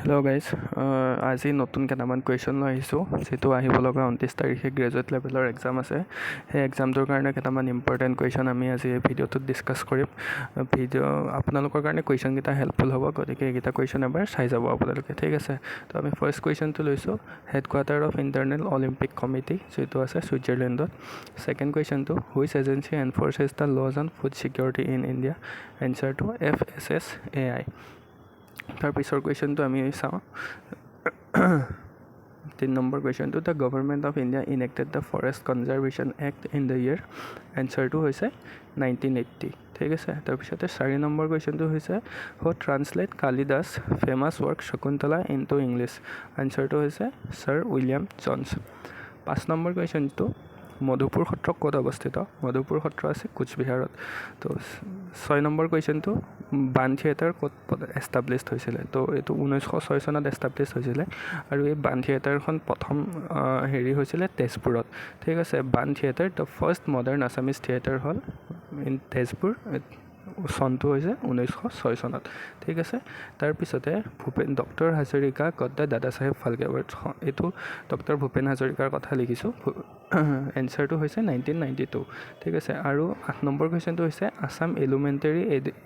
Hello' guys, আজি নতুন কেইটামান কুৱেশ্যন লৈ আহিছোঁ যিটো আহিব লগা 29 তাৰিখে গ্ৰেজুৱেট লেভেলৰ এক্সাম আছে। সেই এক্সামটোৰ কাৰণে কেইটামান ইম্পৰ্টেণ্ট কুৱেশ্যন আমি আজি এই ভিডিঅ'টোত ডিছকাছ কৰিম। আপোনালোকৰ কাৰণে কুৱেশ্যনকেইটা হেল্পফুল হ'ব, গতিকে এইকেইটা কুৱেশ্যন এবাৰ চাই যাব আপোনালোকে, ঠিক আছে। তো আমি ফাৰ্ষ্ট কুৱেশ্যনটো লৈছোঁ, headquarter of international Olympic committee, যিটো আছে ছুইজাৰলেণ্ডত। ছেকেণ্ড কুৱেশ্যনটো, which agency enforces the laws on food security in India? এনচাৰটো FSSAI। তাৰ পিছৰ কুৱেশ্যনটো আমি চাওঁ। 3 নম্বৰ কুৱেশ্যনটো, the government of India enacted the forest conservation act in the year? এনচাৰটো হৈছে 1980, ঠিক আছে। তাৰপিছতে 4 নম্বৰ কুৱেশ্যনটো হৈছে, who translate Kalidas famous work Shakuntala into English? এনচাৰটো হৈছে sir William Jones. 5 number কুৱেশ্যনটো, Madhupur সত্ৰ ক'ত অৱস্থিত? মধুপুৰ সত্ৰ আছে কোচবিহাৰত। তো 6 নম্বৰ কুৱেশ্যনটো, বাণ থিয়েটাৰ ক'ত এষ্টাব্লিছড হৈছিলে? তো এইটো 1906 চনত এষ্টাব্লিছ হৈছিলে আৰু এই বাণ থিয়েটাৰখন প্ৰথম হৈছিলে তেজপুৰত, ঠিক আছে। Baan theatre the first modern Assamese theatre হ'ল ইন তেজপুৰ। চনটো হৈছে 1906 চনত, ঠিক আছে। তাৰপিছতে ডক্টৰ হাজৰিকা গট দ্য দাদা চাহেব ফাল্কে এৱাৰ্ড? এইটো ডক্টৰ ভূপেন হাজৰিকাৰ কথা লিখিছোঁ। এনচাৰটো হৈছে 1992, ঠিক আছে। আৰু 8 নম্বৰ কুৱেশ্যনটো হৈছে, Assam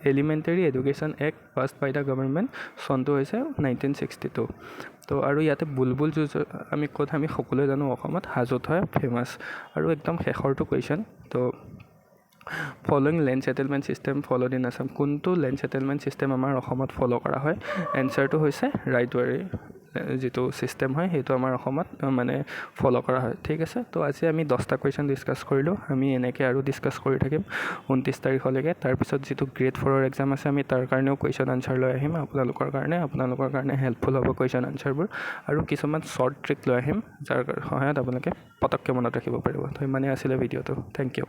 elementary education act passed by the government? চনটো হৈছে 1962। তো আৰু ইয়াতে বুলবুল যুঁজ আমি সকলোৱে জানো অসমত হাজোত হয় ফেমাছ। আৰু একদম শেষৰটো কুৱেশ্যন, তো following land settlement system followed in Assam? কোনটো লেণ্ড ছেটেলমেণ্ট ছিষ্টেম আমাৰ অসমত ফ'ল' কৰা হয়? এনচাৰটো হৈছে ৰাইট ৱে যিটো ছিষ্টেম হয় সেইটো আমাৰ অসমত ফ'ল' কৰা হয়, ঠিক আছে। তো আজি আমি 10টা কুৱেশ্যন ডিছকাছ কৰিলোঁ। আমি এনেকৈ আৰু ডিছকাছ কৰি থাকিম 29 তাৰিখলৈকে। তাৰপিছত যিটো গ্ৰেড 4ৰ এক্সাম আছে, আমি তাৰ কাৰণেও কুৱেশ্যন আনচাৰ লৈ আহিম আপোনালোকৰ কাৰণে হেল্পফুল হ'ব কুৱেশ্যন আনচাৰবোৰ। আৰু কিছুমান শ্বৰ্ট ট্ৰিক লৈ আহিম যাৰ সহায়ত আপোনালোকে পটককৈ মনত ৰাখিব পাৰিব। তো ইমানেই আছিলে ভিডিঅ'টো। Thank U.